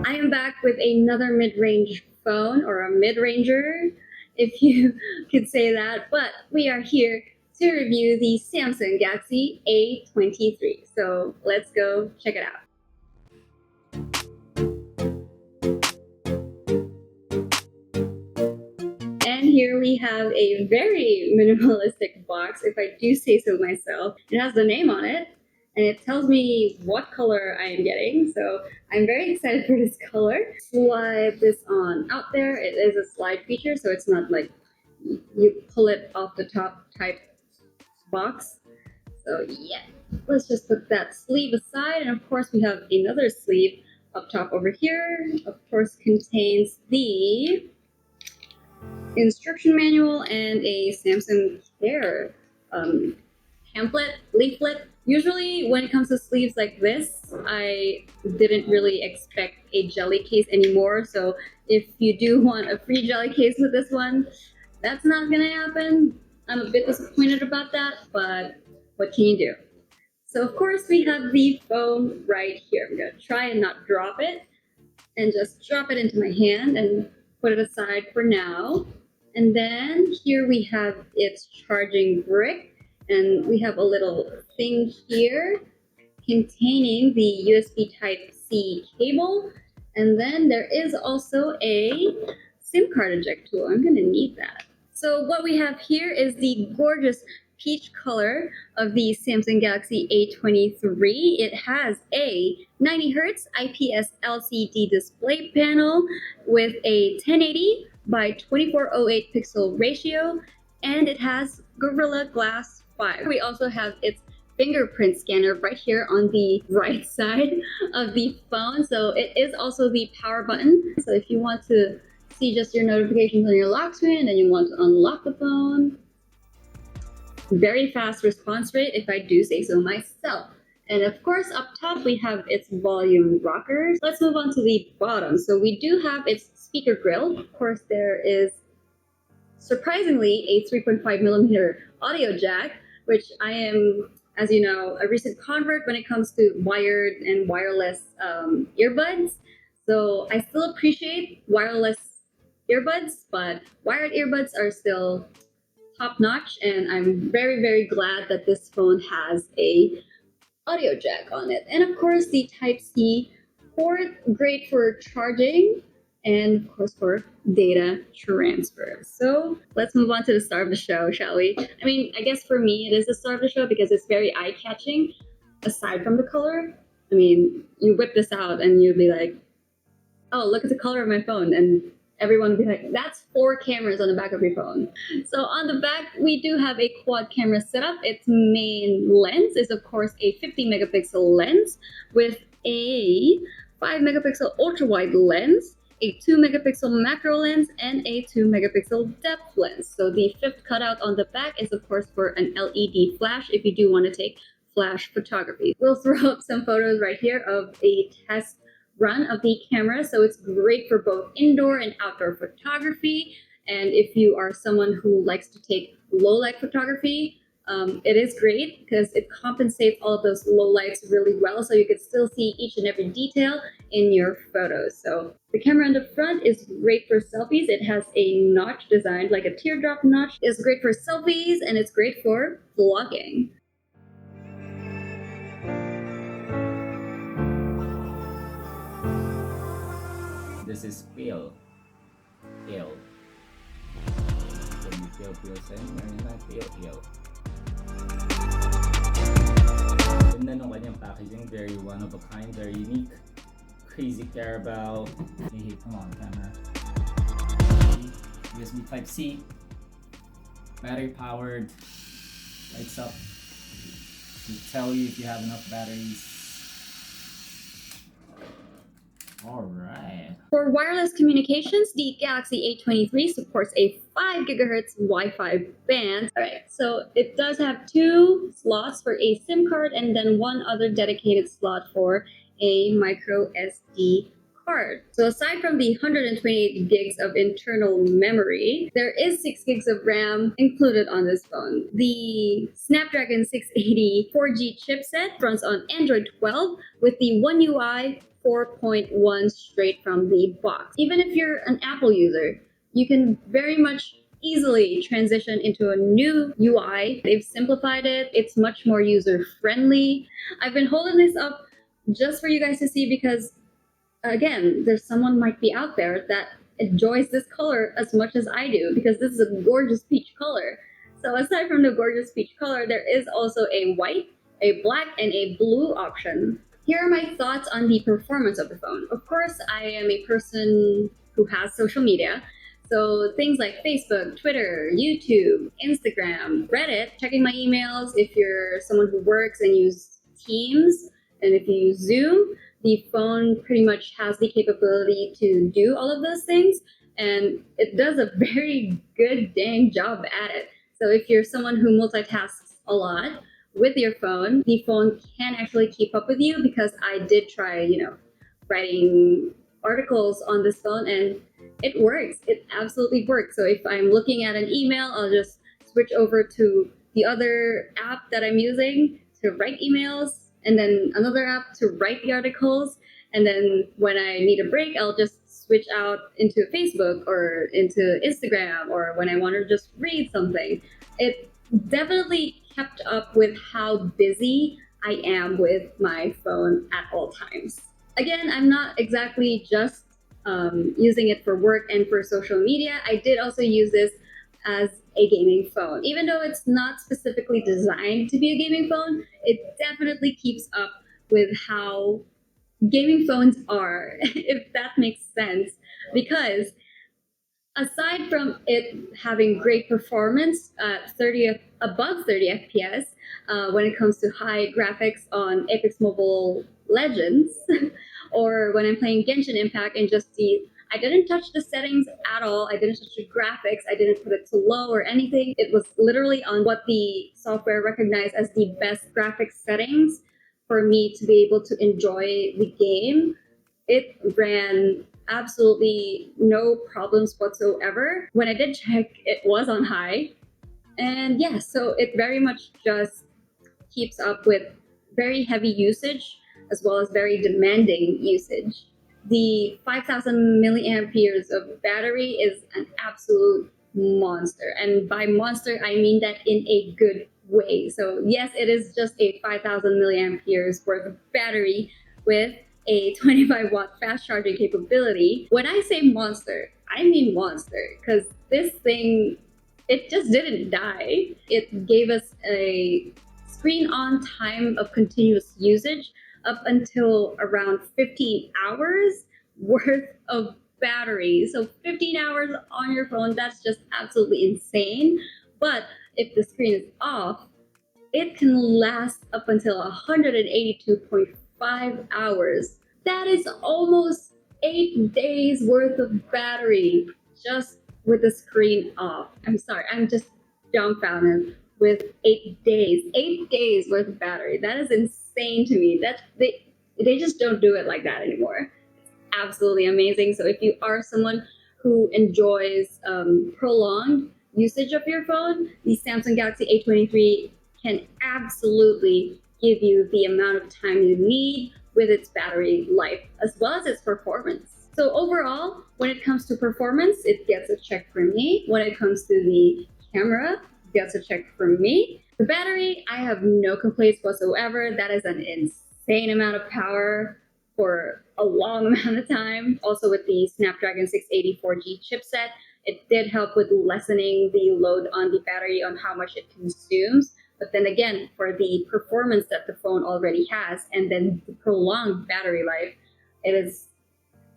I am back with another mid-range phone, or a mid-ranger, if you could say that, but we are here to review the Samsung Galaxy A23. So let's go check it out. And here we have a very minimalistic box, if I do say so myself. It has the name on it, and it tells me what color I am getting. So I'm very excited for this color. Slide this on out there. It is a slide feature, so it's not like you pull it off the top type box. So yeah, let's just put that sleeve aside. And of course we have another sleeve up top over here. Of course contains the instruction manual and a Samsung Care pamphlet, leaflet. Usually when it comes to sleeves like this, I didn't really expect a jelly case anymore. So if you do want a free jelly case with this one, that's not gonna happen. I'm a bit disappointed about that, but what can you do? So of course we have the phone right here. I'm gonna try and not drop it, and just drop it into my hand and put it aside for now. And then here we have its charging brick, and we have a little thing here containing the USB Type-C cable. And then there is also a SIM card eject tool. I'm gonna need that. So what we have here is the gorgeous peach color of the Samsung Galaxy A23. It has a 90Hz IPS LCD display panel with a 1080 by 2408 pixel ratio, and it has Gorilla Glass 5. We also have its fingerprint scanner right here on the right side of the phone. So it is also the power button. So if you want to see just your notifications on your lock screen and you want to unlock the phone, very fast response rate, if I do say so myself. And of course, up top we have its volume rockers. Let's move on to the bottom. So we do have its speaker grill. Of course, there is surprisingly a 3.5mm audio jack, which I am, as you know, a recent convert when it comes to wired and wireless earbuds. So I still appreciate wireless earbuds, but wired earbuds are still top notch, and I'm very, very glad that this phone has a audio jack on it. And of course the Type-C port, great for charging and of course for data transfer. So let's move on to the star of the show, shall we? I mean, I guess for me it is the star of the show because it's very eye-catching. Aside from the color, I mean, you whip this out and you'd be like, oh, look at the color of my phone, and everyone would be like, that's 4 cameras on the back of your phone. So on the back, we do have a quad camera setup. Its main lens is, of course, a 50-megapixel lens with a 5-megapixel ultra-wide lens, a 2-megapixel macro lens, and a 2-megapixel depth lens. So the 5th cutout on the back is, of course, for an LED flash if you do want to take flash photography. We'll throw up some photos right here of a test run of the camera. So it's great for both indoor and outdoor photography. And if you are someone who likes to take low light photography, it is great because it compensates all of those low lights really well, so you can still see each and every detail in your photos. So the camera on the front is great for selfies. It has a notch designed like a teardrop notch. It's great for selfies, and it's great for vlogging. This is Pale. Pale. Can you feel saying? Or not Pale. Ganda nung kanyang packaging. Very one of a kind, very unique. Crazy Carabao. Hey, come on, camera. USB Type-C. Battery powered. Lights up. To tell you if you have enough batteries. Alright. For wireless communications, the Galaxy A23 supports a 5 GHz Wi-Fi band. Alright, so it does have 2 slots for a SIM card and then 1 other dedicated slot for a micro SD card. So aside from the 128 gigs of internal memory, there is 6 gigs of RAM included on this phone. The Snapdragon 680 4G chipset runs on Android 12 with the One UI 4.1 straight from the box. Even if you're an Apple user, you can very much easily transition into a new UI. They've simplified it. It's much more user friendly. I've been holding this up just for you guys to see because, again, there's someone might be out there that enjoys this color as much as I do because this is a gorgeous peach color. So aside from the gorgeous peach color, there is also a white, a black, and a blue option. Here are my thoughts on the performance of the phone. Of course, I am a person who has social media. So things like Facebook, Twitter, YouTube, Instagram, Reddit, checking my emails if you're someone who works and uses Teams, and if you use Zoom, the phone pretty much has the capability to do all of those things, and it does a very good dang job at it. So if you're someone who multitasks a lot with your phone, the phone can actually keep up with you because I did try, writing articles on this phone and it works. It absolutely works. So if I'm looking at an email, I'll just switch over to the other app that I'm using to write emails, and then another app to write the articles. And then when I need a break, I'll just switch out into Facebook or into Instagram, or when I want to just read something. It definitely kept up with how busy I am with my phone at all times. Again, I'm not exactly just using it for work and for social media. I did also use this as a gaming phone. Even though it's not specifically designed to be a gaming phone, it definitely keeps up with how gaming phones are, if that makes sense. Because aside from it having great performance at above 30 FPS, when it comes to high graphics on Apex Mobile Legends, or when I'm playing Genshin Impact and I didn't touch the settings at all. I didn't touch the graphics. I didn't put it to low or anything. It was literally on what the software recognized as the best graphics settings for me to be able to enjoy the game. It ran absolutely no problems whatsoever. When I did check, it was on high. And yeah, so it very much just keeps up with very heavy usage as well as very demanding usage. The 5,000 milliamperes of battery is an absolute monster. And by monster, I mean that in a good way. So yes, it is just a 5,000 milliamperes worth of battery with a 25-watt fast charging capability. When I say monster, I mean monster, because this thing, it just didn't die. It gave us a screen on time of continuous usage up until around 15 hours worth of battery. So 15 hours on your phone, that's just absolutely insane. But if the screen is off, it can last up until 182.5 hours. That is almost 8 days worth of battery just with the screen off. I'm sorry, I'm just dumbfounded with 8 days. 8 days worth of battery. That is insane to me. They just don't do it like that anymore. It's absolutely amazing. So if you are someone who enjoys prolonged usage of your phone, the Samsung Galaxy A23 can absolutely give you the amount of time you need with its battery life as well as its performance. So overall, when it comes to performance, it gets a check for me. When it comes to the camera, it gets a check for me. The battery, I have no complaints whatsoever. That is an insane amount of power for a long amount of time. Also with the Snapdragon 680 4G chipset, it did help with lessening the load on the battery on how much it consumes. But then again, for the performance that the phone already has and then the prolonged battery life, it is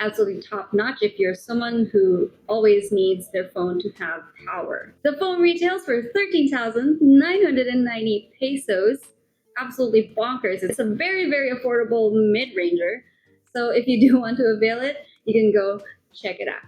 absolutely top notch if you're someone who always needs their phone to have power. The phone retails for 13,990 pesos. Absolutely bonkers. It's a very, very affordable mid-ranger. So if you do want to avail it, you can go check it out.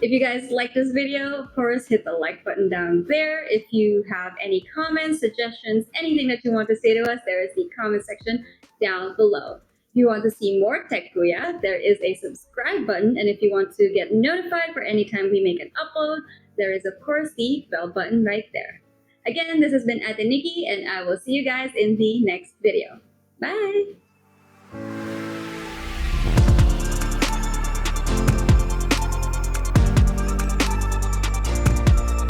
If you guys like this video, of course, hit the like button down there. If you have any comments, suggestions, anything that you want to say to us, there is the comment section down below. If you want to see more Tech Kuya, there is a subscribe button, and if you want to get notified for any time we make an upload, there is of course the bell button right there. Again, this has been Ate Nikki, and I will see you guys in the next video. Bye!